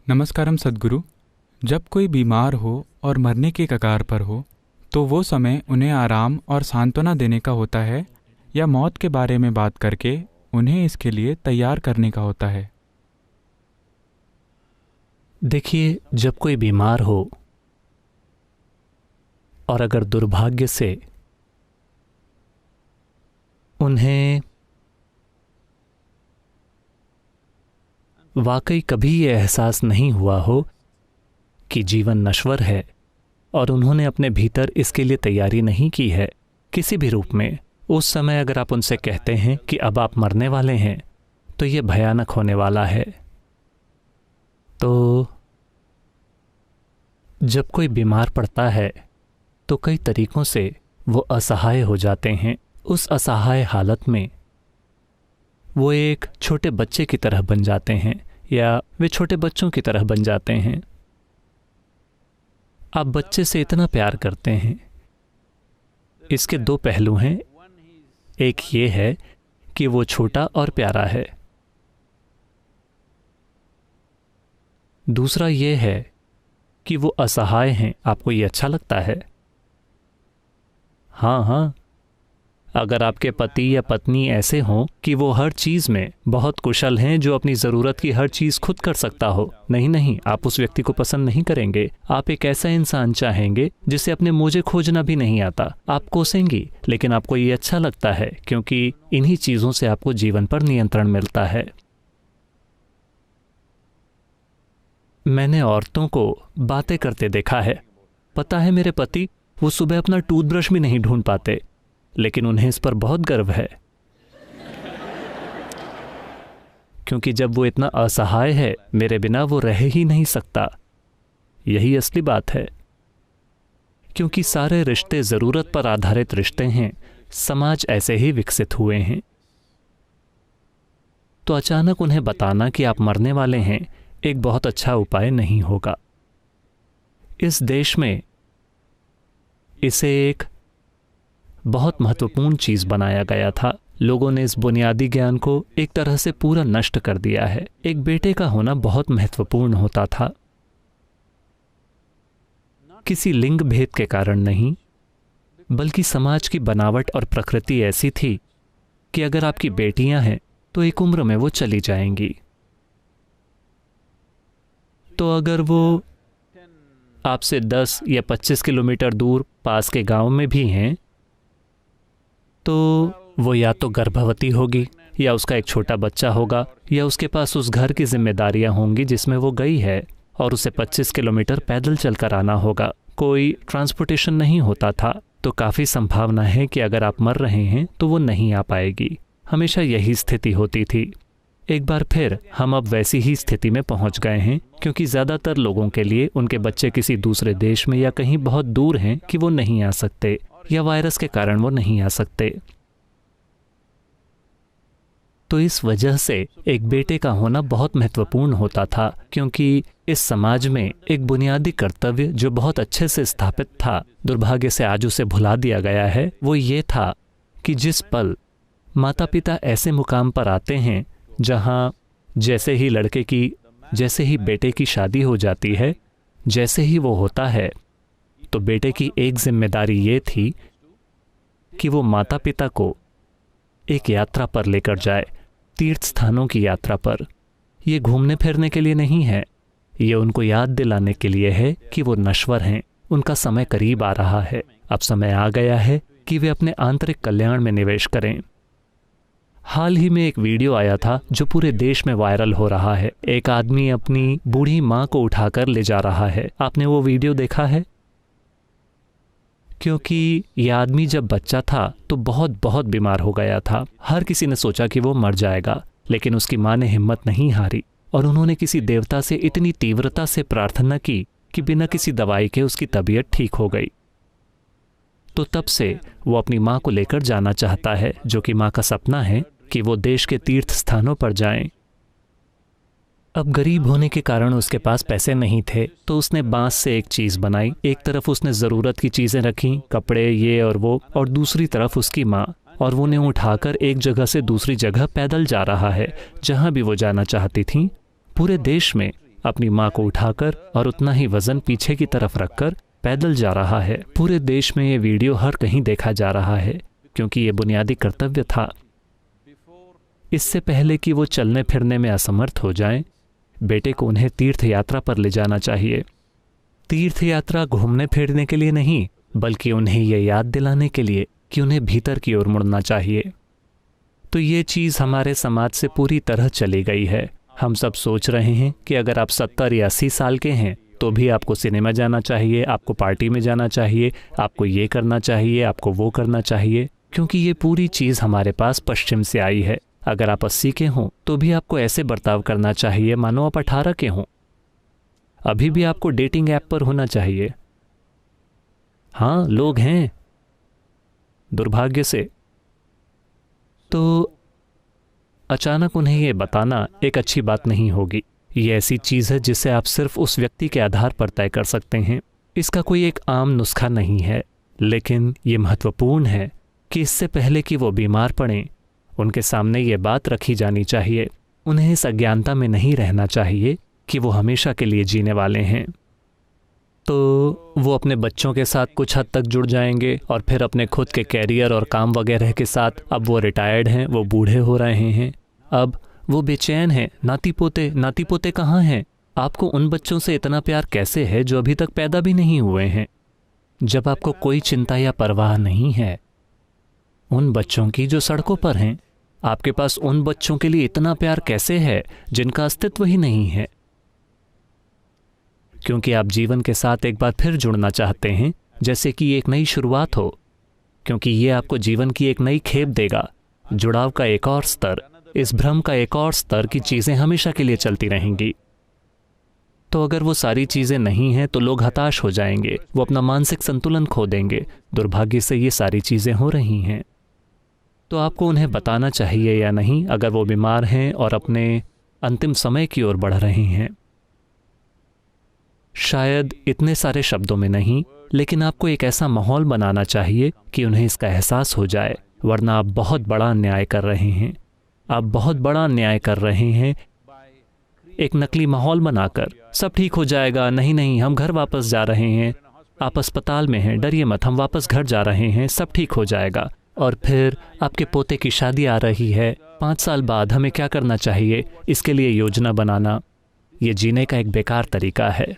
नमस्कारम सद्गुरु। जब कोई बीमार हो और मरने के कगार पर हो तो वो समय उन्हें आराम और सांत्वना देने का होता है या मौत के बारे में बात करके उन्हें इसके लिए तैयार करने का होता है? देखिए, जब कोई बीमार हो और अगर दुर्भाग्य से उन्हें वाकई कभी ये एहसास नहीं हुआ हो कि जीवन नश्वर है और उन्होंने अपने भीतर इसके लिए तैयारी नहीं की है किसी भी रूप में, उस समय अगर आप उनसे कहते हैं कि अब आप मरने वाले हैं तो ये भयानक होने वाला है। तो जब कोई बीमार पड़ता है तो कई तरीकों से वो असहाय हो जाते हैं। उस असहाय हालत में वो एक छोटे बच्चे की तरह बन जाते हैं या वे छोटे बच्चों की तरह बन जाते हैं। आप बच्चे से इतना प्यार करते हैं। इसके दो पहलू हैं। एक ये है कि वो छोटा और प्यारा है, दूसरा ये है कि वो असहाय हैं। आपको ये अच्छा लगता है? हाँ, अगर आपके पति या पत्नी ऐसे हों कि वो हर चीज़ में बहुत कुशल हैं, जो अपनी ज़रूरत की हर चीज़ खुद कर सकता हो, नहीं, आप उस व्यक्ति को पसंद नहीं करेंगे। आप एक ऐसा इंसान चाहेंगे जिसे अपने मोजे खोजना भी नहीं आता। आप कोसेंगी, लेकिन आपको ये अच्छा लगता है क्योंकि इन्हीं चीज़ों से आपको जीवन पर नियंत्रण मिलता है। मैंने औरतों को बातें करते देखा है। पता है, मेरे पति वो सुबह अपना टूथब्रश भी नहीं ढूंढ पाते, लेकिन उन्हें इस पर बहुत गर्व है क्योंकि जब वो इतना असहाय है, मेरे बिना वो रह ही नहीं सकता। यही असली बात है, क्योंकि सारे रिश्ते ज़रूरत पर आधारित रिश्ते हैं। समाज ऐसे ही विकसित हुए हैं। तो अचानक उन्हें बताना कि आप मरने वाले हैं एक बहुत अच्छा उपाय नहीं होगा। इस देश में इसे एक बहुत महत्वपूर्ण चीज बनाया गया था। लोगों ने इस बुनियादी ज्ञान को एक तरह से पूरा नष्ट कर दिया है। एक बेटे का होना बहुत महत्वपूर्ण होता था, किसी लिंग भेद के कारण नहीं, बल्कि समाज की बनावट और प्रकृति ऐसी थी कि अगर आपकी बेटियां हैं तो एक उम्र में वो चली जाएंगी। तो अगर वो आपसे 10 या 25 किलोमीटर दूर पास के गांव में भी हैं तो वो या तो गर्भवती होगी या उसका एक छोटा बच्चा होगा या उसके पास उस घर की जिम्मेदारियां होंगी जिसमें वो गई है और उसे 25 किलोमीटर पैदल चलकर आना होगा। कोई ट्रांसपोर्टेशन नहीं होता था, तो काफ़ी संभावना है कि अगर आप मर रहे हैं तो वो नहीं आ पाएगी। हमेशा यही स्थिति होती थी। एक बार फिर हम अब वैसी ही स्थिति में पहुंच गए हैं, क्योंकि ज़्यादातर लोगों के लिए उनके बच्चे किसी दूसरे देश में या कहीं बहुत दूर हैं कि वो नहीं आ सकते या वायरस के कारण वो नहीं आ सकते। तो इस वजह से एक बेटे का होना बहुत महत्वपूर्ण होता था, क्योंकि इस समाज में एक बुनियादी कर्तव्य जो बहुत अच्छे से स्थापित था, दुर्भाग्य से आज उसे भुला दिया गया है। वो ये था कि जिस पल माता पिता ऐसे मुकाम पर आते हैं जहाँ जैसे ही बेटे की शादी हो जाती है, जैसे ही वो होता है, तो बेटे की एक जिम्मेदारी ये थी कि वो माता पिता को एक यात्रा पर लेकर जाए, तीर्थ स्थानों की यात्रा पर। ये घूमने फिरने के लिए नहीं है, ये उनको याद दिलाने के लिए है कि वो नश्वर हैं, उनका समय करीब आ रहा है। अब समय आ गया है कि वे अपने आंतरिक कल्याण में निवेश करें। हाल ही में एक वीडियो आया था जो पूरे देश में वायरल हो रहा है। एक आदमी अपनी बूढ़ी माँ को उठाकर ले जा रहा है। आपने वो वीडियो देखा है? क्योंकि यह आदमी जब बच्चा था तो बहुत बीमार हो गया था। हर किसी ने सोचा कि वो मर जाएगा, लेकिन उसकी माँ ने हिम्मत नहीं हारी और उन्होंने किसी देवता से इतनी तीव्रता से प्रार्थना की कि बिना किसी दवाई के उसकी तबीयत ठीक हो गई। तो तब से वो अपनी माँ को लेकर जाना चाहता है, जो कि माँ का सपना है कि वो देश के तीर्थ स्थानों पर जाएं। अब गरीब होने के कारण उसके पास पैसे नहीं थे, तो उसने बांस से एक चीज़ बनाई। एक तरफ उसने ज़रूरत की चीज़ें रखी, कपड़े ये और वो, और दूसरी तरफ उसकी माँ, और वो उन्हें उठाकर एक जगह से दूसरी जगह पैदल जा रहा है, जहाँ भी वो जाना चाहती थी। पूरे देश में अपनी माँ को उठाकर और उतना ही वजन पीछे की तरफ रखकर पैदल जा रहा है। पूरे देश में ये वीडियो हर कहीं देखा जा रहा है, क्योंकि ये बुनियादी कर्तव्य था। इससे पहले कि वो चलने फिरने में असमर्थ हो जाएं, बेटे को उन्हें तीर्थ यात्रा पर ले जाना चाहिए। तीर्थ यात्रा घूमने फिरने के लिए नहीं, बल्कि उन्हें यह याद दिलाने के लिए कि उन्हें भीतर की ओर मुड़ना चाहिए। तो ये चीज़ हमारे समाज से पूरी तरह चली गई है। हम सब सोच रहे हैं कि अगर आप 70 या 80 साल के हैं तो भी आपको सिनेमा जाना चाहिए, आपको पार्टी में जाना चाहिए, आपको ये करना चाहिए, आपको वो करना चाहिए, क्योंकि ये पूरी चीज़ हमारे पास पश्चिम से आई है। अगर आप 80 के हों तो भी आपको ऐसे बर्ताव करना चाहिए मानो आप 18 के हों। अभी भी आपको डेटिंग ऐप पर होना चाहिए। हाँ, लोग हैं, दुर्भाग्य से। तो अचानक उन्हें ये बताना एक अच्छी बात नहीं होगी। ये ऐसी चीज़ है जिसे आप सिर्फ उस व्यक्ति के आधार पर तय कर सकते हैं। इसका कोई एक आम नुस्खा नहीं है, लेकिन ये महत्वपूर्ण है कि इससे पहले कि वो बीमार पड़ें, उनके सामने ये बात रखी जानी चाहिए। उन्हें इस अज्ञानता में नहीं रहना चाहिए कि वो हमेशा के लिए जीने वाले हैं। तो वो अपने बच्चों के साथ कुछ हद तक जुड़ जाएंगे और फिर अपने खुद के कैरियर और काम वगैरह के साथ। अब वो रिटायर्ड हैं, वो बूढ़े हो रहे हैं, अब वो बेचैन हैं। नाती पोते कहाँ हैं? आपको उन बच्चों से इतना प्यार कैसे है जो अभी तक पैदा भी नहीं हुए हैं? जब आपको कोई चिंता या परवाह नहीं है उन बच्चों की जो सड़कों पर हैं, आपके पास उन बच्चों के लिए इतना प्यार कैसे है जिनका अस्तित्व ही नहीं है? क्योंकि आप जीवन के साथ एक बार फिर जुड़ना चाहते हैं, जैसे कि एक नई शुरुआत हो, क्योंकि ये आपको जीवन की एक नई खेप देगा, जुड़ाव का एक और स्तर, इस भ्रम का एक और स्तर की चीज़ें हमेशा के लिए चलती रहेंगी। तो अगर वो सारी चीज़ें नहीं हैं तो लोग हताश हो जाएंगे, वो अपना मानसिक संतुलन खो देंगे। दुर्भाग्य से ये सारी चीज़ें हो रही हैं। तो आपको उन्हें बताना चाहिए या नहीं अगर वो बीमार हैं और अपने अंतिम समय की ओर बढ़ रहे हैं? शायद इतने सारे शब्दों में नहीं, लेकिन आपको एक ऐसा माहौल बनाना चाहिए कि उन्हें इसका एहसास हो जाए, वरना आप बहुत बड़ा अन्याय कर रहे हैं। आप बहुत बड़ा अन्याय कर रहे हैं एक नकली माहौल बनाकर। सब ठीक हो जाएगा, नहीं, हम घर वापस जा रहे हैं, आप अस्पताल में हैं, डरिए मत, हम वापस घर जा रहे हैं, सब ठीक हो जाएगा। और फिर आपके पोते की शादी आ रही है 5 साल बाद, हमें क्या करना चाहिए, इसके लिए योजना बनाना। ये जीने का एक बेकार तरीका है।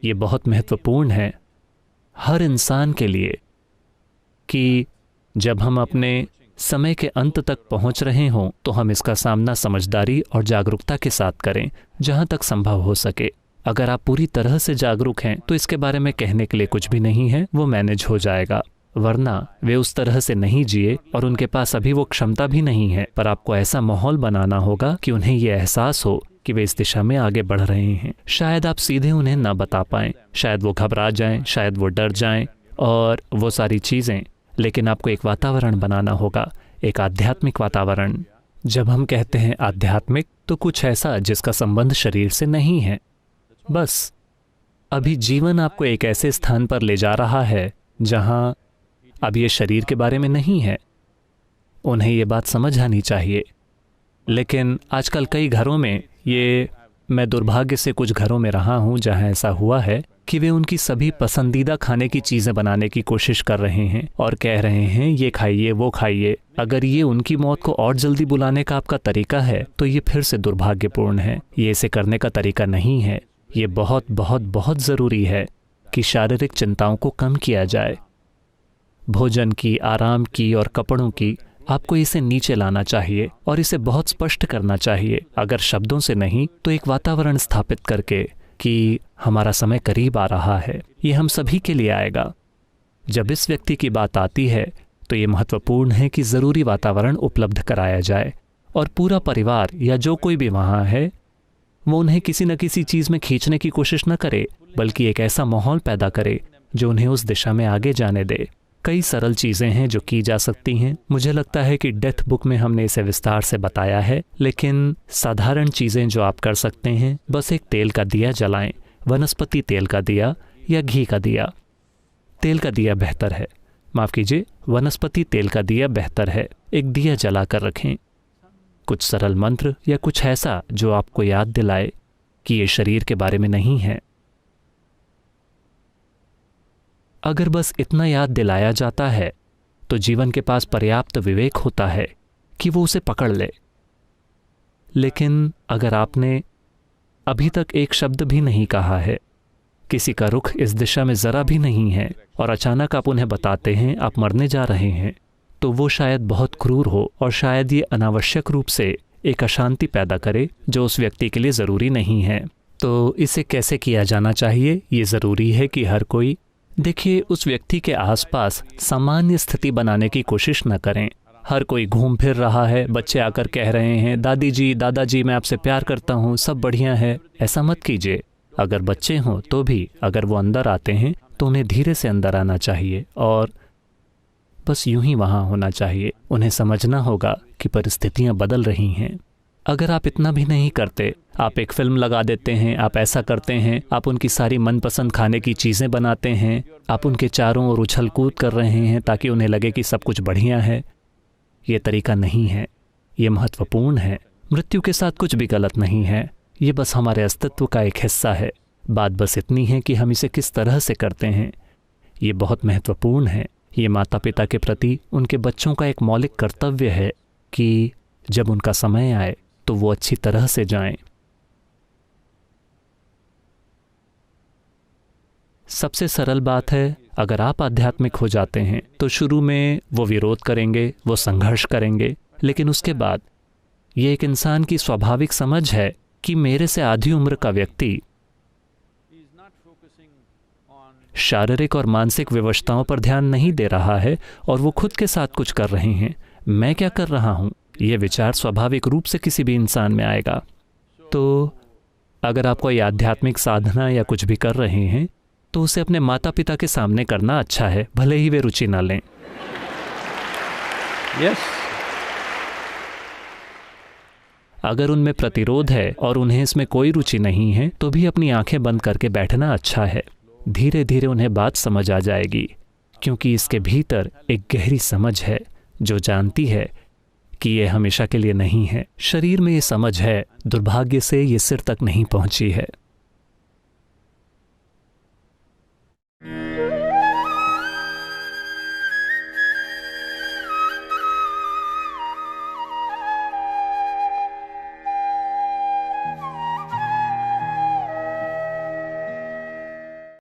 ये बहुत महत्वपूर्ण है हर इंसान के लिए कि जब हम अपने समय के अंत तक पहुंच रहे हों तो हम इसका सामना समझदारी और जागरूकता के साथ करें, जहां तक संभव हो सके। अगर आप पूरी तरह से जागरूक हैं तो इसके बारे में कहने के लिए कुछ भी नहीं है, वो मैनेज हो जाएगा। वरना वे उस तरह से नहीं जिए और उनके पास अभी वो क्षमता भी नहीं है। पर आपको ऐसा माहौल बनाना होगा कि उन्हें ये एहसास हो कि वे इस दिशा में आगे बढ़ रहे हैं। शायद आप सीधे उन्हें ना बता पाएं, शायद वो घबरा जाएं, शायद वो डर जाएं और वो सारी चीज़ें, लेकिन आपको एक वातावरण बनाना होगा, एक आध्यात्मिक वातावरण। जब हम कहते हैं आध्यात्मिक, तो कुछ ऐसा जिसका संबंध शरीर से नहीं है। बस अभी जीवन आपको एक ऐसे स्थान पर ले जा रहा है जहां अब ये शरीर के बारे में नहीं है। उन्हें ये बात समझ आनी चाहिए। लेकिन आजकल कई घरों में मैं दुर्भाग्य से कुछ घरों में रहा हूं जहां ऐसा हुआ है कि वे उनकी सभी पसंदीदा खाने की चीज़ें बनाने की कोशिश कर रहे हैं और कह रहे हैं ये खाइए, वो खाइए। अगर ये उनकी मौत को और जल्दी बुलाने का आपका तरीका है तो ये फिर से दुर्भाग्यपूर्ण है। ये इसे करने का तरीका नहीं है। ये बहुत बहुत बहुत ज़रूरी है कि शारीरिक चिंताओं को कम किया जाए। भोजन की, आराम की और कपड़ों की, आपको इसे नीचे लाना चाहिए और इसे बहुत स्पष्ट करना चाहिए। अगर शब्दों से नहीं तो एक वातावरण स्थापित करके कि हमारा समय करीब आ रहा है। ये हम सभी के लिए आएगा। जब इस व्यक्ति की बात आती है तो ये महत्वपूर्ण है कि ज़रूरी वातावरण उपलब्ध कराया जाए और पूरा परिवार या जो कोई भी वहाँ है वो उन्हें किसी न किसी चीज़ में खींचने की कोशिश न करे, बल्कि एक ऐसा माहौल पैदा करे जो उन्हें उस दिशा में आगे जाने दे। कई सरल चीज़ें हैं जो की जा सकती हैं। मुझे लगता है कि डेथ बुक में हमने इसे विस्तार से बताया है, लेकिन साधारण चीज़ें जो आप कर सकते हैं, बस एक तेल का दिया जलाएं, वनस्पति तेल का दिया या घी का दिया। तेल का दिया बेहतर है, माफ़ कीजिए, वनस्पति तेल का दिया बेहतर है। एक दिया जला कर रखें। कुछ सरल मंत्र या कुछ ऐसा जो आपको याद दिलाए कि ये शरीर के बारे में नहीं है। अगर बस इतना याद दिलाया जाता है तो जीवन के पास पर्याप्त विवेक होता है कि वो उसे पकड़ ले। लेकिन अगर आपने अभी तक एक शब्द भी नहीं कहा है, किसी का रुख इस दिशा में ज़रा भी नहीं है, और अचानक आप उन्हें बताते हैं आप मरने जा रहे हैं, तो वो शायद बहुत क्रूर हो और शायद ये अनावश्यक रूप से एक अशांति पैदा करे जो उस व्यक्ति के लिए ज़रूरी नहीं है। तो इसे कैसे किया जाना चाहिए? ये ज़रूरी है कि हर कोई देखिए उस व्यक्ति के आसपास सामान्य स्थिति बनाने की कोशिश न करें। हर कोई घूम फिर रहा है, बच्चे आकर कह रहे हैं दादी जी दादाजी मैं आपसे प्यार करता हूँ, सब बढ़िया है। ऐसा मत कीजिए। अगर बच्चे हों तो भी अगर वो अंदर आते हैं तो उन्हें धीरे से अंदर आना चाहिए और बस यूं ही वहाँ होना चाहिए। उन्हें समझना होगा कि परिस्थितियाँ बदल रही हैं। अगर आप इतना भी नहीं करते, आप एक फिल्म लगा देते हैं, आप ऐसा करते हैं, आप उनकी सारी मनपसंद खाने की चीज़ें बनाते हैं, आप उनके चारों ओर उछल कूद कर रहे हैं ताकि उन्हें लगे कि सब कुछ बढ़िया है, ये तरीका नहीं है। ये महत्वपूर्ण है। मृत्यु के साथ कुछ भी गलत नहीं है, ये बस हमारे अस्तित्व का एक हिस्सा है। बात बस इतनी है कि हम इसे किस तरह से करते हैं। ये बहुत महत्वपूर्ण है। ये माता पिता के प्रति उनके बच्चों का एक मौलिक कर्तव्य है कि जब उनका समय आए तो वो अच्छी तरह से जाएं। सबसे सरल बात है, अगर आप आध्यात्मिक हो जाते हैं तो शुरू में वो विरोध करेंगे, वो संघर्ष करेंगे, लेकिन उसके बाद ये एक इंसान की स्वाभाविक समझ है कि मेरे से आधी उम्र का व्यक्ति शारीरिक और मानसिक विवशताओं पर ध्यान नहीं दे रहा है और वो खुद के साथ कुछ कर रहे हैं। मैं क्या कर रहा हूँ, ये विचार स्वाभाविक रूप से किसी भी इंसान में आएगा। तो अगर आप कोई आध्यात्मिक साधना या कुछ भी कर रहे हैं तो उसे अपने माता पिता के सामने करना अच्छा है, भले ही वे रुचि ना लें। Yes. अगर उनमें प्रतिरोध है और उन्हें इसमें कोई रुचि नहीं है तो भी अपनी आंखें बंद करके बैठना अच्छा है। धीरे धीरे उन्हें बात समझ आ जाएगी, क्योंकि इसके भीतर एक गहरी समझ है जो जानती है कि ये हमेशा के लिए नहीं है। शरीर में ये समझ है, दुर्भाग्य से ये सिर तक नहीं पहुंची है।